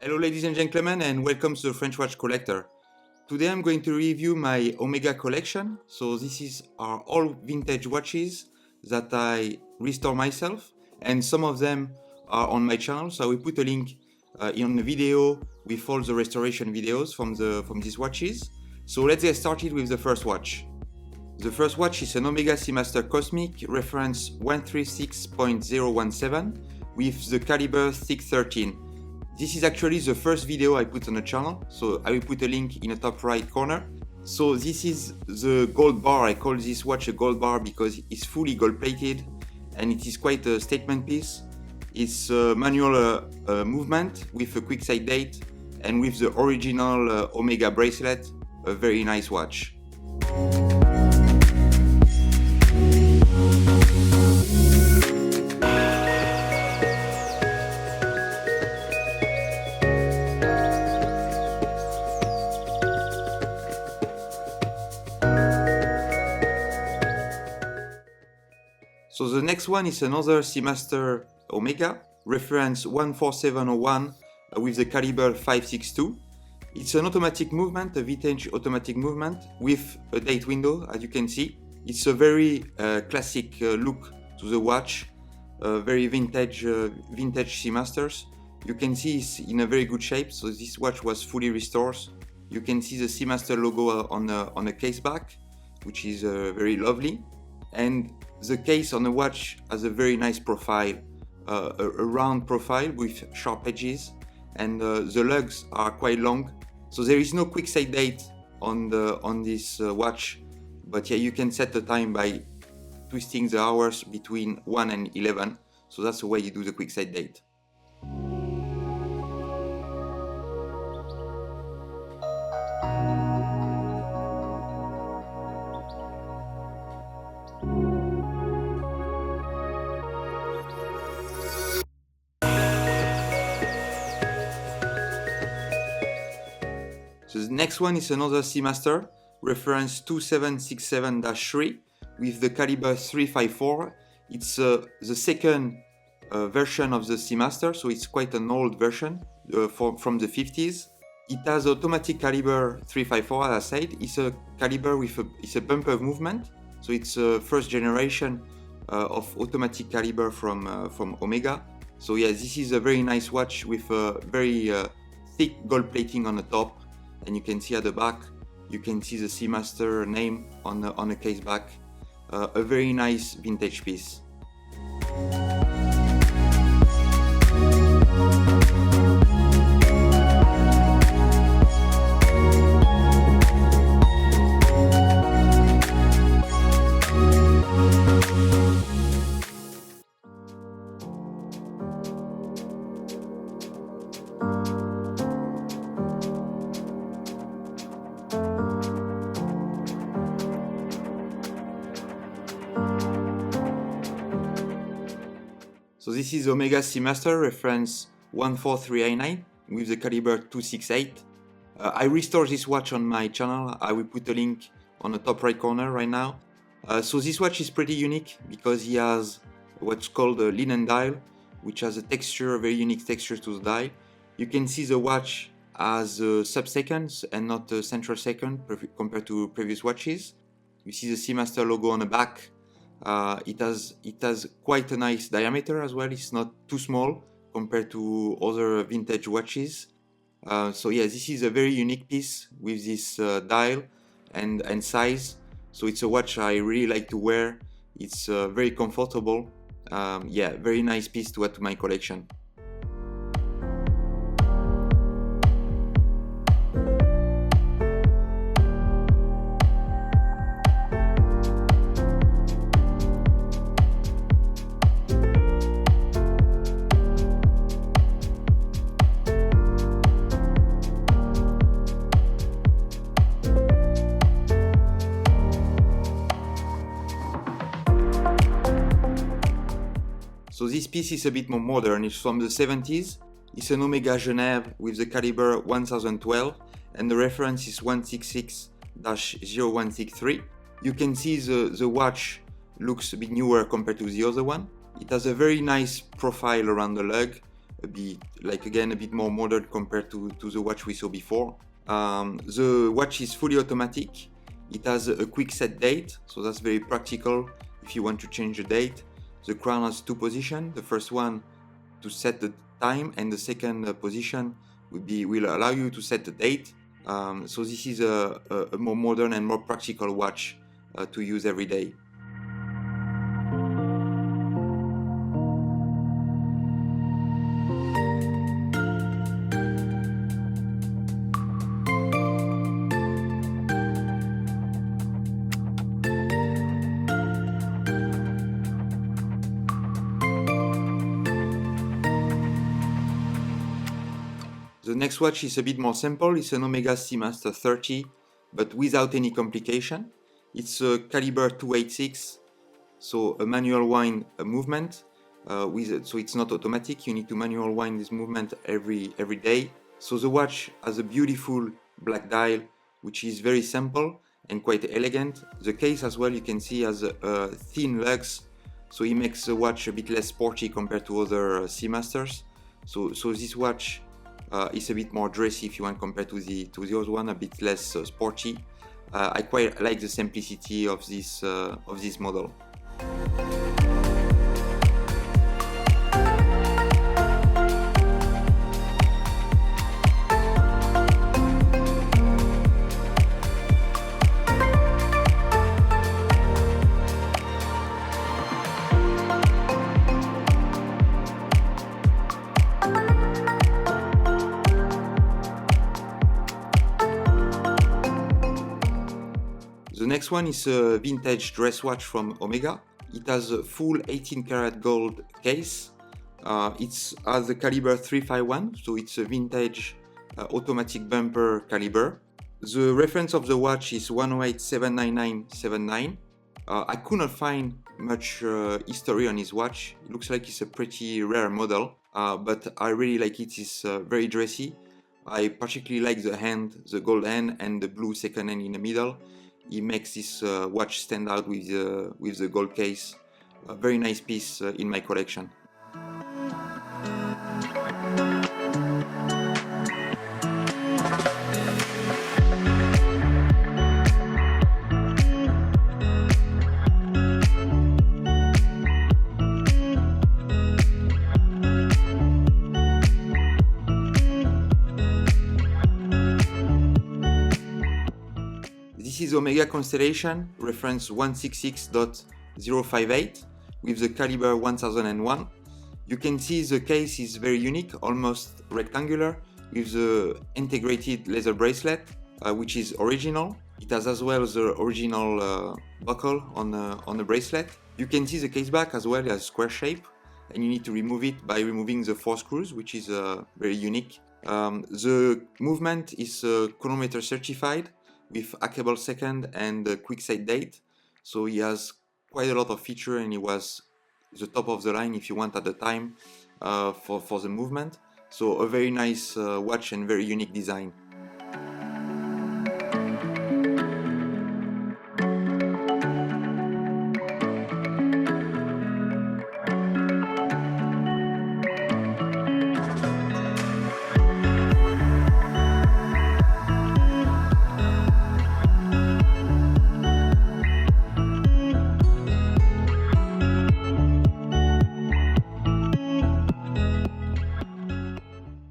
Hello ladies and gentlemen, and welcome to the French Watch Collector. Today I'm going to review my Omega collection. So this is our all vintage watches that I restore myself, and some of them are on my channel, so I will put a link in the video with all the restoration videos from these watches. So let's get started with the first watch. The first watch is an Omega Seamaster Cosmic reference 136.017 with the Calibre 613. This is actually the first video I put on the channel, so I will put a link in the top right corner. So this is the gold bar. I call this watch a gold bar because it's fully gold plated and it is quite a statement piece. It's a manual movement with a quick side date and with the original Omega bracelet, a very nice watch. So the next one is another Seamaster Omega, reference 14701 with the Calibre 562. It's an automatic movement, a vintage automatic movement with a date window, as you can see. It's a very classic look to the watch, very vintage Seamasters. You can see it's in a very good shape, so this watch was fully restored. You can see the Seamaster logo on the case back, which is very lovely. And the case on the watch has a very nice profile, a round profile with sharp edges, and the lugs are quite long. So there is no quick side date on this watch, but yeah, you can set the time by twisting the hours between 1 and 11. So that's the way you do the quick side date. So the next one is another Seamaster, reference 2767-3 with the Calibre 354. It's the second version of the Seamaster, so it's quite an old version from the 50s. It has automatic Calibre 354, as I said. It's a Calibre with it's a bumper movement, so it's a first generation of automatic Calibre from Omega. So yeah, this is a very nice watch with a very thick gold plating on the top. And you can see at the back, you can see the Seamaster name on the case back. A very nice vintage piece. So this is Omega Seamaster reference 14389 with the Calibre 268. I restored this watch on my channel. I will put a link on the top right corner right now. So this watch is pretty unique because he has what's called a linen dial, which has a texture, a very unique texture to the dial. You can see the watch as sub-seconds and not a central second compared to previous watches. You see the Seamaster logo on the back. It has quite a nice diameter as well. It's not too small compared to other vintage watches. So yeah, this is a very unique piece with this dial and size. So it's a watch I really like to wear. It's very comfortable. Yeah, very nice piece to add to my collection. So this piece is a bit more modern. It's from the 70s. It's an Omega Zener with the Calibre 1012 and the reference is 166-0163. You can see the watch looks a bit newer compared to the other one. It has a very nice profile around the lug, a bit, like again, a bit more modern compared to the watch we saw before. The watch is fully automatic. It has a quick set date, so that's very practical if you want to change the date. The crown has two positions. The first one to set the time, and the second position will allow you to set the date. So this is a more modern and more practical watch to use every day. The next watch is a bit more simple. It's an Omega Seamaster 30, but without any complication. It's a Calibre 286, so a manual wind movement. So it's not automatic. You need to manual wind this movement every day. So the watch has a beautiful black dial, which is very simple and quite elegant. The case as well, you can see, has thin lugs, so it makes the watch a bit less sporty compared to other Seamasters. So this watch is a bit more dressy, if you want, compared to the other one, a bit less sporty. I quite like the simplicity of this model. The next one is a vintage dress watch from Omega. It has a full 18 karat gold case. It has the Calibre 351, so it's a vintage automatic bumper caliber. The reference of the watch is 108-79979. I could not find much history on his watch. It looks like it's a pretty rare model, but I really like it. It's very dressy. I particularly like the gold hand and the blue second hand in the middle. It makes this watch stand out with the gold case. A very nice piece in my collection. This is Omega Constellation, reference 166.058 with the Calibre 1001. You can see the case is very unique, almost rectangular, with the integrated leather bracelet, which is original. It has as well the original buckle on the bracelet. You can see the case back as well as square shape, and you need to remove it by removing the 4 screws, which is very unique. The movement is chronometer certified, with hackable second and quick side date, so he has quite a lot of feature, and he was the top of the line, if you want, at the time for the movement. So a very nice watch and very unique design.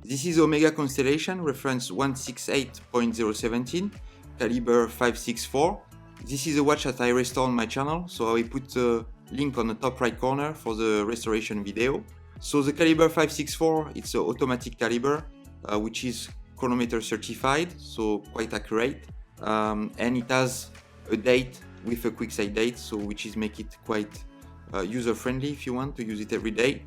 This is Omega Constellation, reference 168.017, Calibre 564. This is a watch that I restored on my channel, so I put a link on the top right corner for the restoration video. So the Calibre 564, it's an automatic caliber, which is chronometer certified, so quite accurate. And it has a date with a quick side date, so which is make it quite user-friendly if you want to use it every day.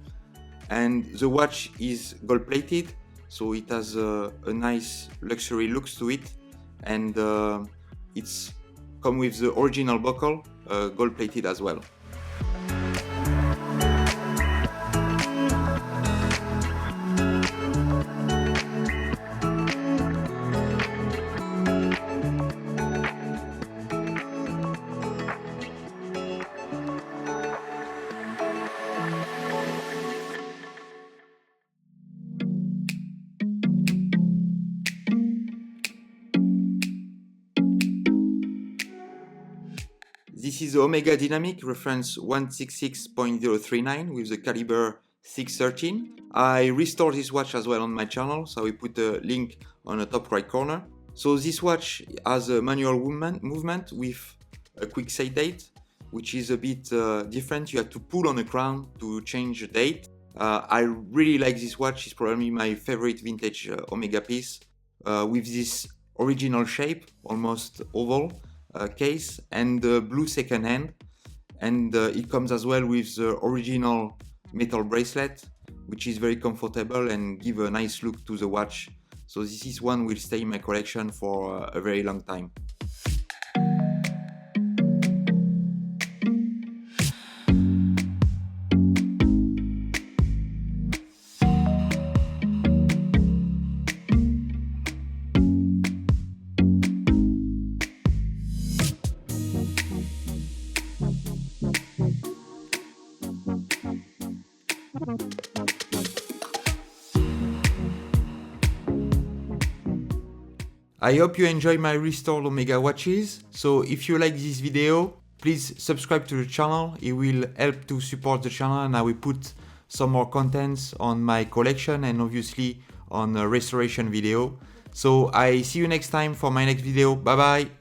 And the watch is gold plated, so it has a nice luxury looks to it, and it's come with the original buckle, gold plated as well. This is the Omega Dynamic reference 166.039 with the Calibre 613. I restored this watch as well on my channel, so I put a link on the top right corner. So this watch has a manual movement with a quick set date, which is a bit different. You have to pull on the crown to change the date. I really like this watch. It's probably my favorite vintage Omega piece with this original shape, almost oval case, and the blue second hand. And it comes as well with the original metal bracelet, which is very comfortable and give a nice look to the watch. So this is one will stay in my collection for a very long time. I hope you enjoy my restored Omega watches. So if you like this video, please subscribe to the channel. It will help to support the channel, and I will put some more contents on my collection and obviously on a restoration video. So I see you next time for my next video. Bye bye.